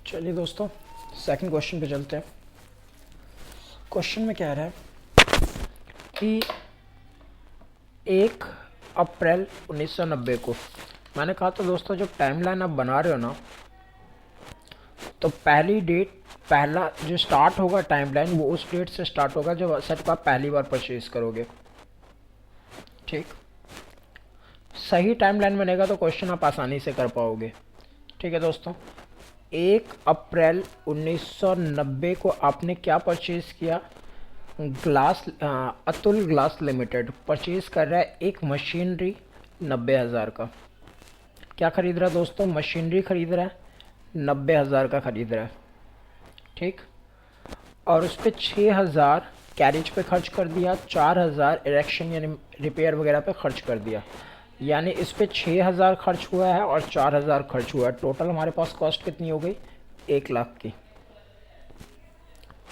चलिए दोस्तों, second question पे चलते हैं। क्वेश्चन में क्या रहा है कि 1 अप्रैल 1990 को, मैंने कहा था दोस्तों जब टाइमलाइन आप बना रहे हो ना, तो पहली डेट, पहला जो स्टार्ट होगा टाइमलाइन वो उस डेट से स्टार्ट होगा जब असेट को आप पहली बार परचेज करोगे। ठीक, सही टाइमलाइन बनेगा तो क्वेश्चन आप आसानी से कर पाओगे। ठीक है दोस्तों, 1 अप्रैल 1990 को आपने क्या परचेज किया? Glass Atul glass limited purchase कर रहा है एक मशीनरी 90,000 का। क्या खरीद रहा है दोस्तों? मशीनरी खरीद रहा है, 90,000 का खरीद रहा है। ठीक, और उस पर 6,000 कैरेज पे खर्च कर दिया, 4,000 इरेक्शन यानी रिपेयर वगैरह पे खर्च कर दिया। यानी इस पे 6,000 खर्च हुआ है और 4,000 खर्च हुआ है। टोटल हमारे पास कॉस्ट कितनी हो गई? 1,00,000 की।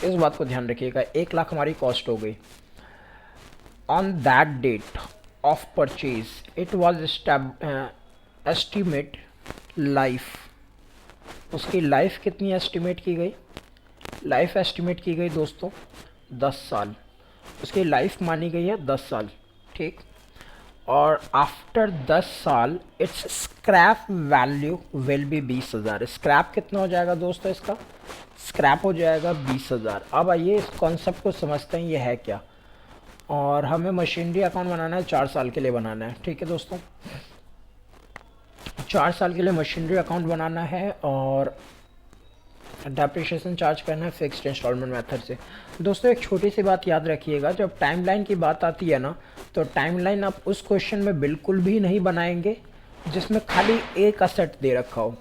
इस बात को ध्यान रखिएगा, 1,00,000 हमारी कॉस्ट हो गई। On that date of purchase it was estimate life, उसकी लाइफ कितनी एस्टिमेट की गई? लाइफ एस्टिमेट की गई दोस्तों 10 साल। उसकी लाइफ मानी गई है 10 साल। ठीक, और आफ्टर 10 साल it's scrap value will be 20,000। Scrap कितना हो जाएगा दोस्तों? इसका स्क्रैप हो जाएगा 20,000। अब आइए इस कॉन्सेप्ट को समझते हैं, ये है क्या। और हमें मशीनरी अकाउंट बनाना है, 4 साल के लिए बनाना है। ठीक है दोस्तों, 4 साल के लिए मशीनरी अकाउंट बनाना है और डेप्रिशिएशन चार्ज करना है फिक्स्ड इंस्टॉलमेंट मेथड से। दोस्तों एक छोटी सी बात याद रखिएगा, जब टाइमलाइन की बात आती है ना, तो टाइमलाइन आप उस क्वेश्चन में बिल्कुल भी नहीं बनाएंगे जिसमें खाली एक असेट दे रखा हो।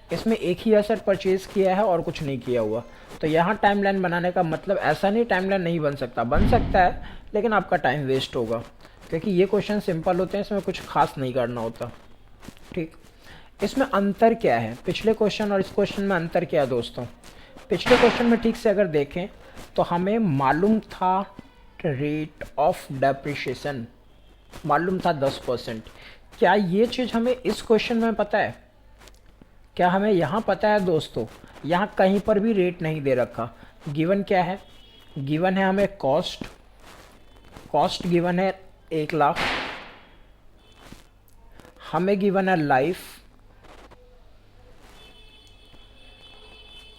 इसमें एक ही असेट परचेज किया है और कुछ नहीं किया हुआ। तो यहाँ टाइमलाइन बनाने का मतलब ऐसा नहीं टाइमलाइन नहीं बन सकता, बन सकता है, लेकिन आपका टाइम वेस्ट होगा, क्योंकि ये क्वेश्चन सिंपल होते हैं, इसमें कुछ खास नहीं करना होता। ठीक, इसमें अंतर क्या है पिछले क्वेश्चन और इस क्वेश्चन में? अंतर क्या है दोस्तों? पिछले क्वेश्चन में ठीक से अगर देखें तो हमें मालूम था रेट ऑफ डेप्रिशिएशन, मालूम था 10%। क्या ये चीज़ हमें इस क्वेश्चन में पता है? क्या हमें यहाँ पता है दोस्तों? यहाँ कहीं पर भी रेट नहीं दे रखा। गिवन क्या है? गिवन है हमें कॉस्ट, कॉस्ट गिवन है 1,00,000। हमें गिवन है लाइफ,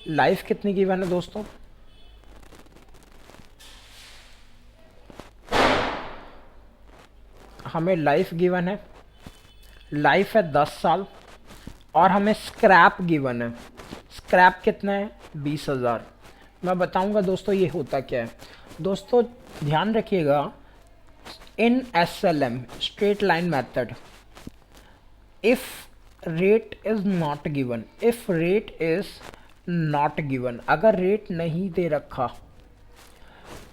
लाइफ कितनी गिवन है दोस्तों? हमें लाइफ गिवन है, लाइफ है 10 साल, और हमें स्क्रैप गिवन है। स्क्रैप कितना है? 20,000। मैं बताऊंगा दोस्तों ये होता क्या है। दोस्तों ध्यान रखिएगा, इन SLM straight line method, if rate is not given, if rate is not given, अगर रेट नहीं दे रखा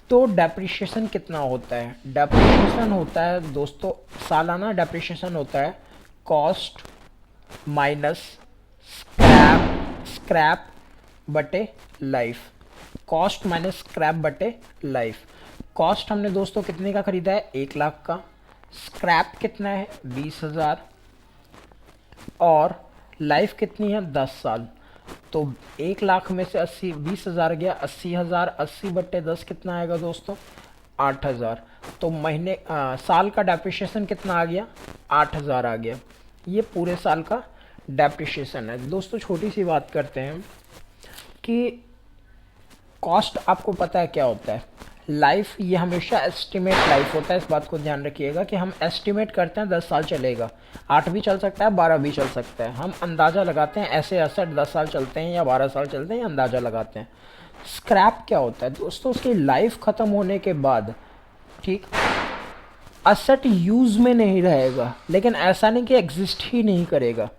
तो डेप्रिशिएशन कितना होता है? डेप्रिशिएशन होता है दोस्तों, सालाना डेप्रिशिएशन होता है कॉस्ट माइनस स्क्रैप, स्क्रैप बटे लाइफ, कॉस्ट माइनस स्क्रैप बटे लाइफ। कॉस्ट हमने दोस्तों कितने का खरीदा है? 1,00,000 का। स्क्रैप कितना है? 20,000। और लाइफ कितनी है? 10 साल। तो 1,00,000 में से 20,000 गया, 80,000, 80 बट्टे 10 कितना आएगा दोस्तों? 8,000। तो महीने साल का डेप्रिशिएशन कितना आ गया? 8,000 आ गया। ये पूरे साल का डेप्रिशिएशन है। दोस्तों छोटी सी बात करते हैं कि कॉस्ट आपको पता है क्या होता है? लाइफ, ये हमेशा एस्टिमेट लाइफ होता है। इस बात को ध्यान रखिएगा कि हम एस्टिमेट करते हैं 10 साल चलेगा, 8 भी चल सकता है, 12 भी चल सकता है। हम अंदाज़ा लगाते हैं ऐसे असेट 10 साल चलते हैं या 12 साल चलते हैं, या अंदाज़ा लगाते हैं। स्क्रैप क्या होता है दोस्तों? उसकी लाइफ ख़त्म होने के बाद, ठीक, असेट यूज़ में नहीं रहेगा, लेकिन ऐसा नहीं कि एग्जिस्ट ही नहीं करेगा।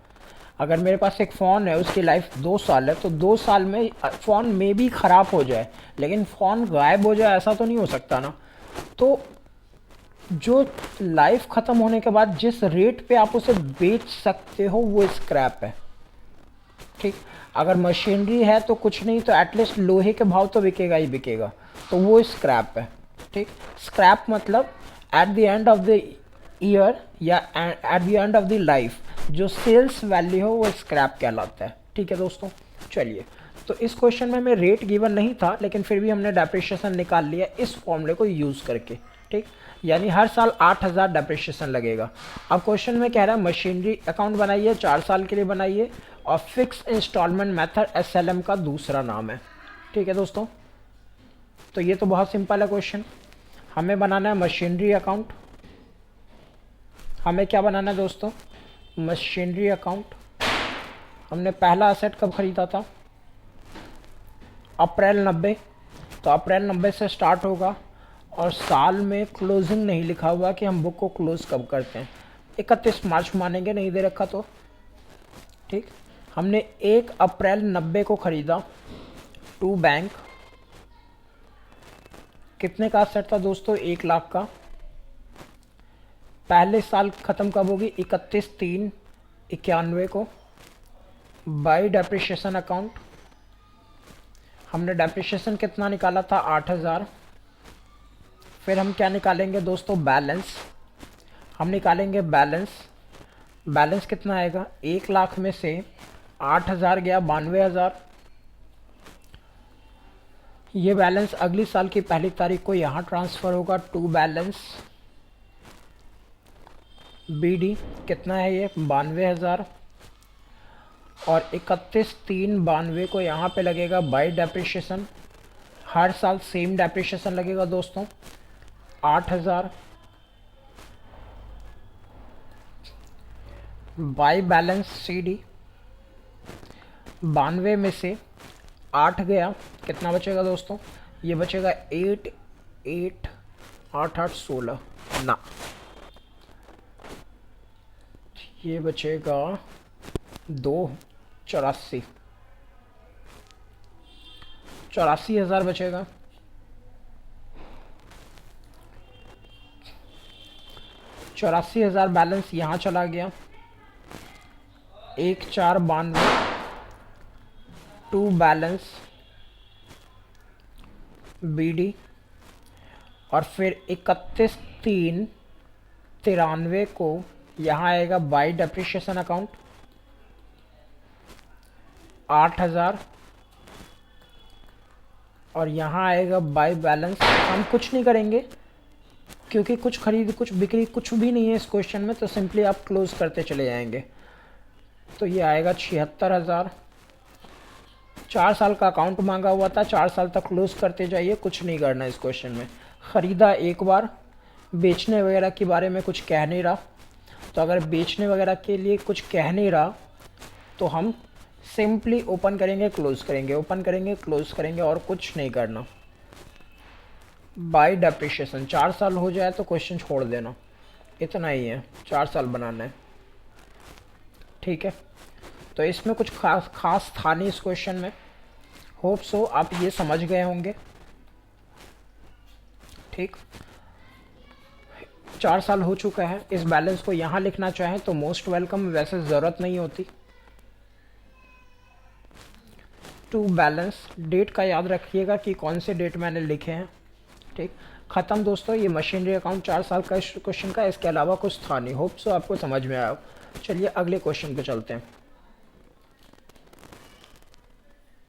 अगर मेरे पास एक फ़ोन है, उसकी लाइफ 2 साल है, तो 2 साल में फ़ोन में भी ख़राब हो जाए, लेकिन फ़ोन गायब हो जाए ऐसा तो नहीं हो सकता ना। तो जो लाइफ ख़त्म होने के बाद जिस रेट पे आप उसे बेच सकते हो वो स्क्रैप है। ठीक, अगर मशीनरी है तो कुछ नहीं तो एटलीस्ट लोहे के भाव तो बिकेगा ही बिकेगा, तो वो स्क्रैप है। ठीक, स्क्रैप मतलब at the end of the year या at the end of the life जो सेल्स वैल्यू हो वो स्क्रैप कहलाता है। ठीक है दोस्तों, चलिए, तो इस क्वेश्चन में हमें रेट गिवन नहीं था, लेकिन फिर भी हमने डेप्रिशिएशन निकाल लिया इस फॉर्मूले को यूज़ करके। ठीक, यानी हर साल 8,000 डेप्रिशिएशन लगेगा। अब क्वेश्चन में कह रहा है मशीनरी अकाउंट बनाइए, 4 साल के लिए बनाइए, और फिक्स इंस्टॉलमेंट मेथड SLM का दूसरा नाम है। ठीक है दोस्तों, तो ये तो बहुत सिंपल है क्वेश्चन। हमें बनाना है मशीनरी अकाउंट। हमें क्या बनाना है दोस्तों? Machinery account. हमने पहला असेट कब खरीदा था? अप्रैल 90। तो अप्रैल 90 से स्टार्ट होगा, और साल में क्लोजिंग नहीं लिखा हुआ कि हम बुक को क्लोज कब करते हैं। 31 मार्च मानेंगे, नहीं दे रखा तो। ठीक, हमने 1 अप्रैल 90 को खरीदा टू बैंक। कितने का असेट था दोस्तों? 1 लाख का। पहले साल ख़त्म कब होगी? 31/3/91 को। बाई डेप्रिशिएशन अकाउंट, हमने डेप्रिशिएशन कितना निकाला था? 8,000। फिर हम क्या निकालेंगे दोस्तों? बैलेंस। हम निकालेंगे बैलेंस। बैलेंस कितना आएगा? 1 लाख में से 8,000 गया 92,000। ये बैलेंस अगली साल की 1 तारीख को यहाँ ट्रांसफ़र होगा टू बैलेंस BD। कितना है ये? 92,000। और 31/3/92 को यहाँ पे लगेगा बाई डेप्रिशिएशन। हर साल सेम डेप्रिशिएशन लगेगा दोस्तों, 8,000 बाई बैलेंस CD। 92 में से 8 गया, कितना बचेगा दोस्तों? ये बचेगा 8 8 8 8 16 ना, ये बचेगा 2 84 84,000 बचेगा। 84,000 बैलेंस यहाँ चला गया। 1/4/92 टू बैलेंस BD। और फिर 31/3/93 को यहाँ आएगा बाई डेप्रिशिएशन अकाउंट 8,000। और यहाँ आएगा बाई बैलेंस। हम कुछ नहीं करेंगे क्योंकि कुछ खरीद कुछ बिक्री कुछ भी नहीं है इस क्वेश्चन में, तो सिंपली आप क्लोज करते चले जाएंगे। तो ये आएगा 76,000। 4 साल का अकाउंट मांगा हुआ था, 4 साल तक क्लोज करते जाइए, कुछ नहीं करना इस क्वेश्चन में। ख़रीदा एक बार, बेचने वगैरह के बारे में कुछ कह नहीं रहा। तो अगर बेचने वगैरह के लिए कुछ कह नहीं रहा तो हम सिंपली ओपन करेंगे क्लोज करेंगे, ओपन करेंगे क्लोज करेंगे, और कुछ नहीं करना। बाई डेप्रिशिएशन 4 साल हो जाए तो क्वेश्चन छोड़ देना, इतना ही है, 4 साल बनाना है। ठीक है, तो इसमें कुछ खास था नहीं इस क्वेश्चन में। होप सो आप ये समझ गए होंगे। ठीक, 4 साल हो चुका है। इस बैलेंस को यहाँ लिखना चाहें तो मोस्ट वेलकम, वैसे ज़रूरत नहीं होती। टू बैलेंस, डेट का याद रखिएगा कि कौन से डेट मैंने लिखे हैं। ठीक, ख़त्म दोस्तों, ये मशीनरी अकाउंट 4 साल का क्वेश्चन का, इसके अलावा कुछ था नहीं। होप सो आपको समझ में आया। चलिए अगले क्वेश्चन पे चलते हैं।